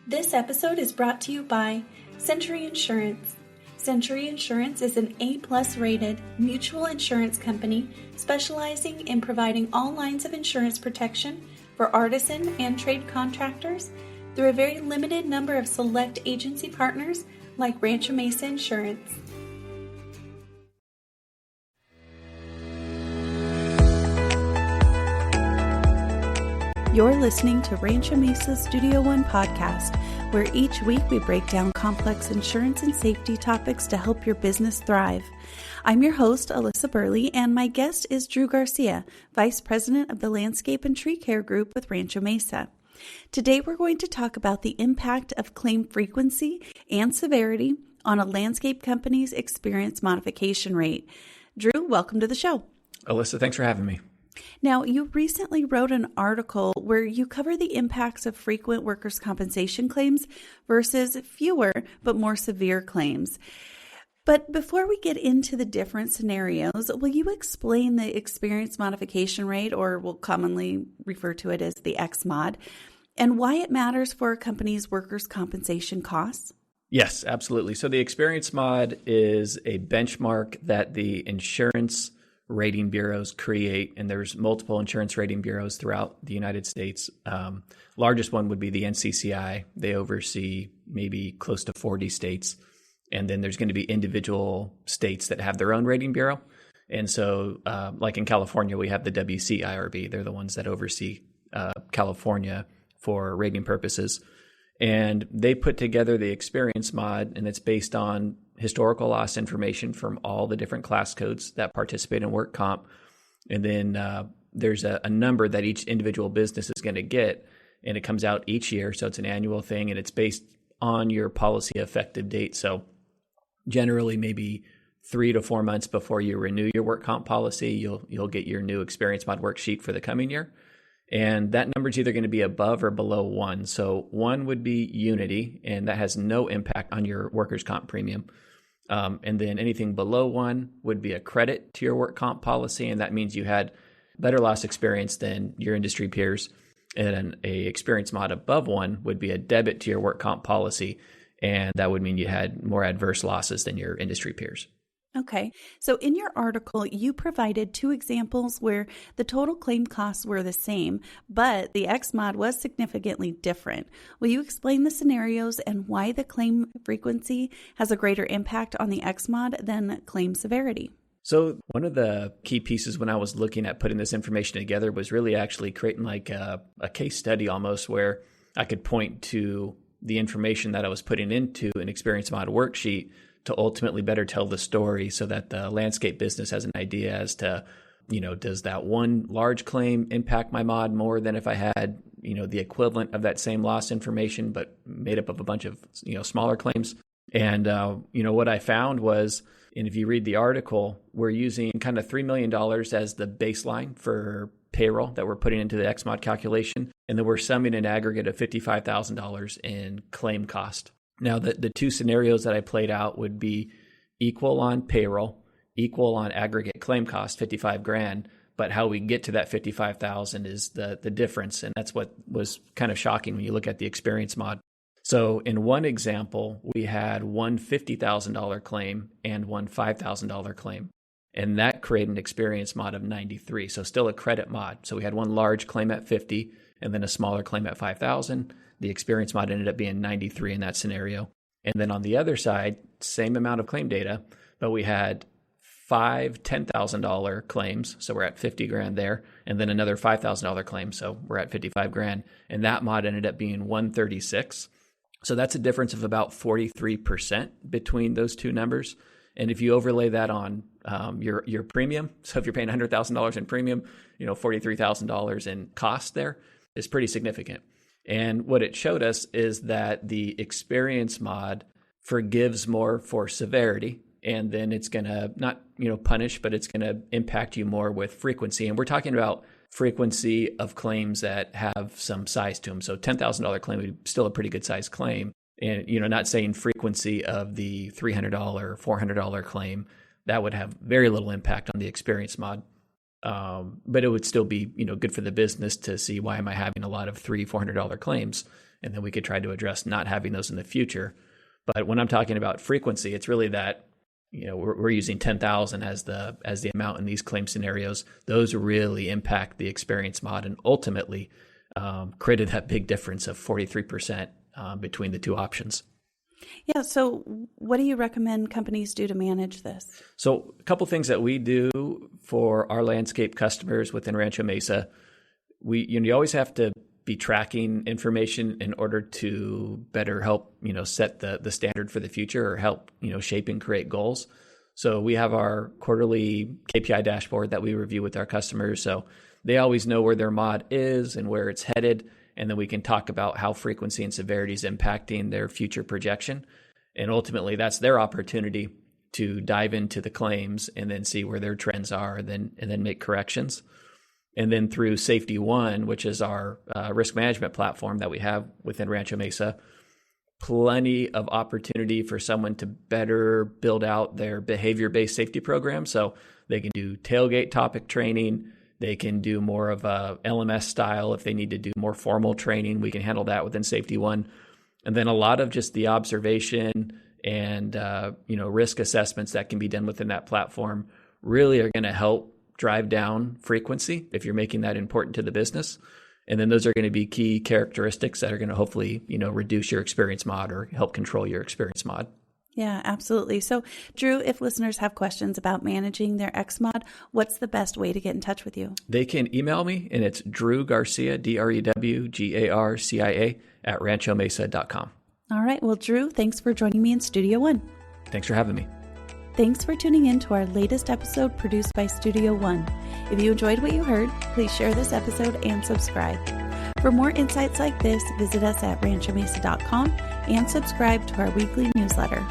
This episode is brought to you by Century Insurance. Century Insurance is an A-plus rated mutual insurance company specializing in providing all lines of insurance protection for artisan and trade contractors through a very limited number of select agency partners like Rancho Mesa Insurance. You're listening to Rancho Mesa Studio One podcast, where each week we break down complex insurance and safety topics to help your business thrive. I'm your host, Alyssa Burley, and my guest is Drew Garcia, Vice President of the Landscape and Tree Care Group with Rancho Mesa. Today we're going to talk about the impact of claim frequency and severity on a landscape company's experience modification rate. Drew, welcome to the show. Alyssa, thanks for having me. Now, you recently wrote an article where you cover the impacts of frequent workers' compensation claims versus fewer but more severe claims. But before we get into the different scenarios, will you explain the experience modification rate, or we'll commonly refer to it as the XMOD, and why it matters for a company's workers' compensation costs? Yes, absolutely. So the experience mod is a benchmark that the insurance rating bureaus create, and there's multiple insurance rating bureaus throughout the United States. Largest one would be the NCCI. They oversee maybe close to 40 states. And then there's going to be individual states that have their own rating bureau. And so like in California, we have the WCIRB. They're the ones that oversee California for rating purposes. And they put together the experience mod, and it's based on historical loss information from all the different class codes that participate in work comp. And then there's a number that each individual business is going to get, and it comes out each year. So it's an annual thing, and it's based on your policy effective date. So generally maybe 3 to 4 months before you renew your work comp policy, you'll get your new experience mod worksheet for the coming year. And that number is either going to be above or below 1. So 1 would be unity, and that has no impact on your workers' comp premium. And then anything below 1 would be a credit to your work comp policy, and that means you had better loss experience than your industry peers. And a experience mod above 1 would be a debit to your work comp policy, and that would mean you had more adverse losses than your industry peers. Okay. So in your article, you provided 2 examples where the total claim costs were the same, but the XMOD was significantly different. Will you explain the scenarios and why the claim frequency has a greater impact on the XMOD than claim severity? So one of the key pieces when I was looking at putting this information together was really actually creating like a case study almost, where I could point to the information that I was putting into an experience mod worksheet to ultimately better tell the story, so that the landscape business has an idea as to, does that one large claim impact my mod more than if I had, the equivalent of that same loss information, but made up of a bunch of, smaller claims. And, what I found was, and if you read the article, we're using kind of $3 million as the baseline for payroll that we're putting into the XMOD calculation. And then we're summing an aggregate of $55,000 in claim cost. Now, the 2 scenarios that I played out would be equal on payroll, equal on aggregate claim cost, $55,000. But how we get to that $55,000 is the difference. And that's what was kind of shocking when you look at the experience mod. So in one example, we had one $50,000 claim and one $5,000 claim. And that created an experience mod of 93. So still a credit mod. So we had one large claim at 50 and then a smaller claim at 5,000. The experience mod ended up being 93 in that scenario. And then on the other side, same amount of claim data, but we had 5 $10,000 claims. So we're at $50,000 there. And then another $5,000 claim. So we're at $55,000. And that mod ended up being 136. So that's a difference of about 43% between those 2 numbers. And if you overlay that on your premium, so if you're paying $100,000 in premium, $43,000 in cost there is pretty significant. And what it showed us is that the experience mod forgives more for severity, and then it's going to not, punish, but it's going to impact you more with frequency. And we're talking about frequency of claims that have some size to them. So $10,000 claim would be still a pretty good size claim. And, not saying frequency of the $300, $400 claim, that would have very little impact on the experience mod. But it would still be, good for the business to see, why am I having a lot of $300, $400 claims? and then we could try to address not having those in the future. But when I'm talking about frequency, it's really that, we're using 10,000 as the amount in these claim scenarios. Those really impact the experience mod and ultimately created that big difference of 43% between the two options. Yeah. So what do you recommend companies do to manage this? So a couple things that we do for our landscape customers within Rancho Mesa, you always have to be tracking information in order to better help, set the standard for the future or help, shape and create goals. So we have our quarterly KPI dashboard that we review with our customers. So they always know where their mod is and where it's headed. And then we can talk about how frequency and severity is impacting their future projection. And ultimately, that's their opportunity to dive into the claims and then see where their trends are and then make corrections. And then through Safety One, which is our risk management platform that we have within Rancho Mesa, plenty of opportunity for someone to better build out their behavior-based safety program. So they can do tailgate topic training. They can do more of a LMS style. If they need to do more formal training, we can handle that within Safety One. And then a lot of just the observation and risk assessments that can be done within that platform really are going to help drive down frequency if you're making that important to the business. And then those are going to be key characteristics that are going to hopefully, reduce your experience mod or help control your experience mod. Yeah, absolutely. So Drew, if listeners have questions about managing their XMod, what's the best way to get in touch with you? They can email me, and it's Drew Garcia, DrewGarcia @ranchomesa.com. All right. Well, Drew, thanks for joining me in Studio One. Thanks for having me. Thanks for tuning in to our latest episode produced by Studio One. If you enjoyed what you heard, please share this episode and subscribe. For more insights like this, visit us at ranchomesa.com and subscribe to our weekly newsletter.